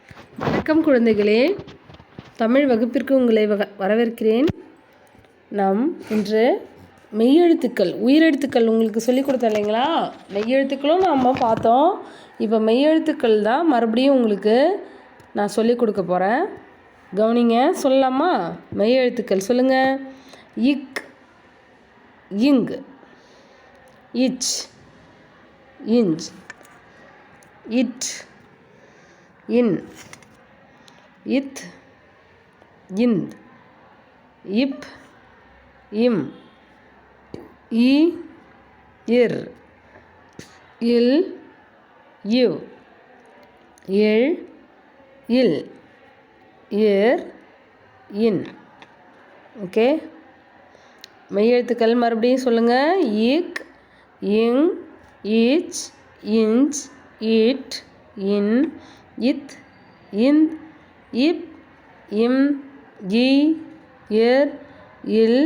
வணக்கம் குழந்தைகளே, தமிழ் வகுப்பிற்கு உங்களை வரவேற்கிறேன். நாம் இன்று மெய்யெழுத்துக்கள், உயிரெழுத்துக்கள் உங்களுக்கு சொல்லிக் கொடுத்தேன் இல்லைங்களா? மெய்யெழுத்துக்களும் நாம் பார்த்தோம். இப்போ மெய்யெழுத்துக்கள் தான் மறுபடியும் உங்களுக்கு நான் சொல்லிக் கொடுக்க போகிறேன். கவனிங்க, சொல்லலாமா? மெய்யெழுத்துக்கள் சொல்லுங்கள். இக், இங், இச், இஞ்ச், இட், இன், இத், இந்த், இப், இம், இ, இர், இல், இவ், இல், இல், இர், இன். ஓகே, மெய்யெழுத்துக்கள் மறுபடியும் சொல்லுங்கள். இக், இங், இச், இஞ்ச், இட், இன், இத், இந்த், இப், இம், இ, இர், இல்,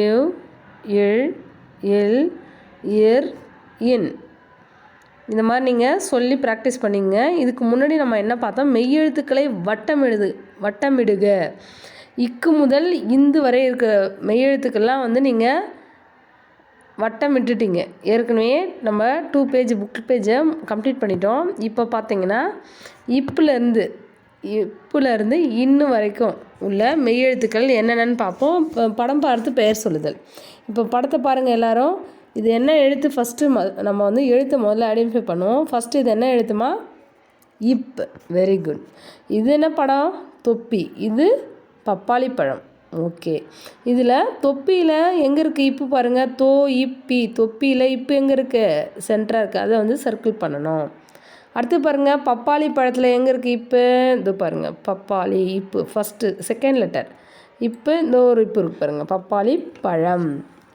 இவ், இல், இல், இர், இன். இந்த மாதிரி நீங்கள் சொல்லி ப்ராக்டிஸ் பண்ணிங்க. இதுக்கு முன்னாடி நம்ம என்ன பார்த்தோம்? மெய்யெழுத்துக்களை வட்டமிடுக. இக்கு முதல் இந்து வரை இருக்கிற மெய்யெழுத்துக்கள்லாம் நீங்கள் வட்டமிட்டுட்டீங்க. ஏற்கனவே நம்ம 2 பேஜ் புக் பேஜை கம்ப்ளீட் பண்ணிட்டோம். இப்போ பார்த்தீங்கன்னா இப்புலேருந்து இன்னும் வரைக்கும் உள்ள மெய்யெழுத்துக்கள் என்னென்னு பார்ப்போம். படம் பார்த்து பெயர் சொல்லுதல். இப்போ படத்தை பாருங்கள் எல்லோரும். இது என்ன எழுத்து? ஃபஸ்ட்டு நம்ம எழுத்தை முதல்ல ஐடென்டிஃபை பண்ணுவோம். ஃபஸ்ட்டு இது என்ன எழுத்துமா? இப். Very good. இது என்ன படம்? தொப்பி. இது பப்பாளி பழம். ஓகே, இதில் தொப்பியில் எங்கே இருக்குது இப்பு பாருங்கள். தோ, இப்பி. தொப்பியில் இப்பு எங்கே இருக்குது? சென்டராக இருக்குது. அதை சர்க்கிள் பண்ணணும். அடுத்து பாருங்கள், பப்பாளி பழத்தில் எங்கே இருக்குது இப்பு? இது பாருங்கள், பப்பாளி இப்பு ஃபஸ்ட்டு செகண்ட் லெட்டர். இப்பு இந்த ஒரு இப்பு இருக்குது பாருங்கள், பப்பாளி பழம்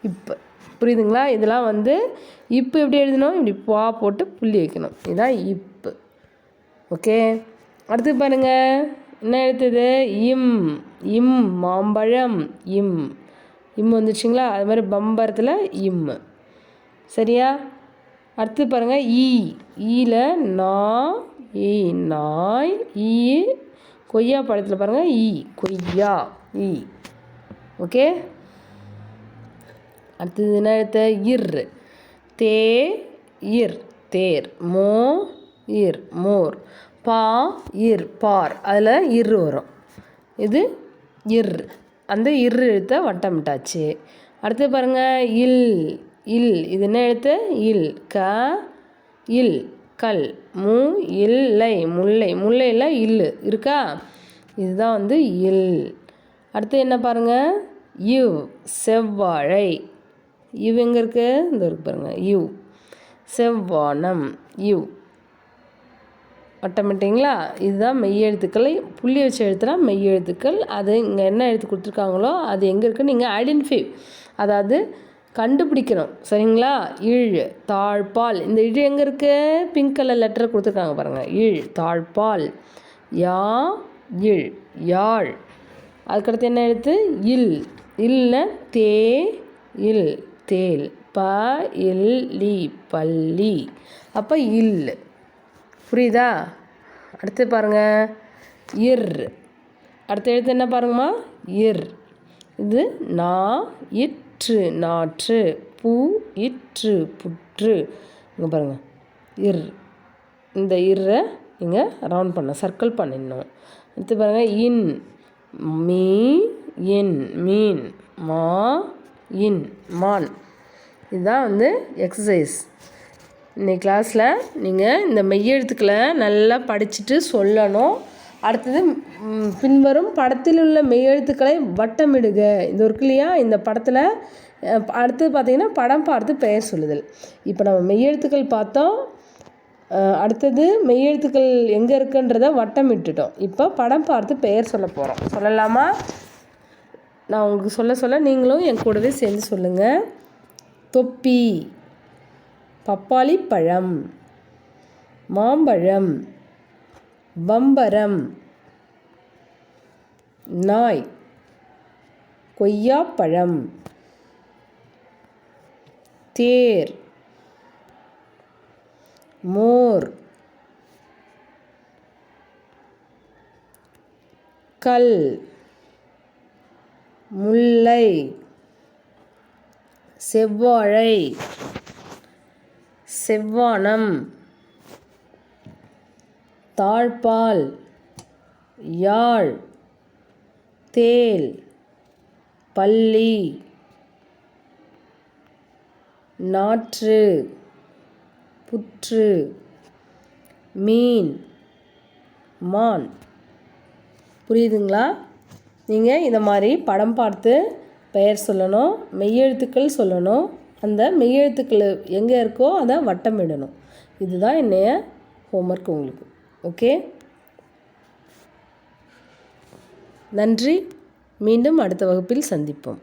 இப்பு. புரியுதுங்களா? இதெல்லாம் இப்பு எப்படி எழுதணும்? இப்படி பா போட்டு புள்ளி வைக்கணும். இதுதான் இப்பு. ஓகே, அடுத்து பாருங்கள், என்ன எழுத்துது? இம். இம், மாம்பழம். இம். இம் வந்துச்சுங்களா? அது மாதிரி பம்பரத்தில் இம். சரியா? அடுத்து பாருங்கள், ஈ. ஈல நா, ஈ நாய். ஈ, கொய்யா பழத்தில் பாருங்கள், ஈ கொய்யா. ஈ. ஓகே, அடுத்தது என்ன எழுத்து? இர். தே, இர், தேர். மோ, இர், மோர். பா, இர், பார். அதில் இர் வரும். இது இர். அந்த இர் எழுத்தை வட்டமிட்டாச்சு. அடுத்து பாருங்கள், இல். இல். இது என்ன எழுத்து? இல். க, இல், கல். மு, இல்லை, முல்லை. முல்லையில் இல் இருக்கா? இதுதான் இல். அடுத்து என்ன பாருங்கள்? இவ். செவ்வாழை. இவ் எங்கே இருக்குது? இந்த இருக்கு பாருங்கள், இவ். செவ்வானம். இவ். வட்டமிட்டிங்களா? இதுதான் மெய்யெழுத்துக்களை புள்ளி வச்ச எழுத்துனா மெய்யெழுத்துக்கள். அது இங்கே என்ன எழுத்து கொடுத்துருக்காங்களோ அது எங்கே இருக்குன்னு நீங்கள் ஐடென்டிஃபை, அதாவது கண்டுபிடிக்கணும். சரிங்களா? இழ், தாழ்பால். இந்த இழ் எங்கே இருக்குது? பிங்க் கலர் லெட்டர் கொடுத்துருக்காங்க பாருங்கள். இழ், தாழ்பால். யா, இழ், யாழ். அதுக்கடுத்து என்ன எழுத்து? இல். இல்ல தே, இல், தேல். ப, இல், லி, பள்ளி. அப்போ இல். புரியுதா? அடுத்து பாருங்கள், இர். அடுத்த எழுத்து என்ன பாருங்கம்மா? இர். இது நா, இற்று, நாற்று. பூ, இற்று, புற்று. இங்கே பாருங்கள், இர். இந்த இர்ரை நீங்கள் ரவுண்ட் பண்ண சர்க்கிள் பண்ணிடணும். அடுத்து பாருங்கள், இன். மீ, இன், மீன். மா, இன், மான். இதுதான் எக்ஸசைஸ். இன்னைக்கு கிளாஸில் நீங்கள் இந்த மெய்யெழுத்துக்களை நல்லா படிச்சுட்டு சொல்லணும். அடுத்தது பின்வரும் படத்தில் உள்ள மெய்யெழுத்துக்களை வட்டமிடுக. இது இருக்கு இல்லையா? இந்த படத்தில் அடுத்தது பார்த்திங்கன்னா படம் பார்த்து பெயர் சொல்லுதல். இப்போ நம்ம மெய்யெழுத்துக்கள் பார்த்தோம். அடுத்தது மெய்யெழுத்துக்கள் எங்கே இருக்குன்றதை வட்டமிட்டுட்டோம். இப்போ படம் பார்த்து பெயர் சொல்ல போகிறோம். சொல்லலாமா? நான் உங்களுக்கு சொல்ல நீங்களும் என் கூடவே சேர்ந்து சொல்லுங்கள். தொப்பி, பப்பாளி பழம், மாம்பழம், பம்பரம், நாய், கொய்யாப்பழம், தேர், மோர், கல், முல்லை, செவ்வாழை, செவ்வானம், தாழ்பால், யாழ், தேல், பள்ளி, நாற்று, புற்று, மீன், மான். புரியுதுங்களா? நீங்கள் இந்த மாதிரி படம் பார்த்து பெயர் சொல்லணும், மெய்யெழுத்துக்கள் சொல்லணும், அந்த மெய்யெழுத்துக்கள் எங்கே இருக்கோ அதை வட்டமிடணும். இதுதான் என்னைய ஹோம்ஒர்க் உங்களுக்கு. ஓகே, நன்றி. மீண்டும் அடுத்த வகுப்பில் சந்திப்போம்.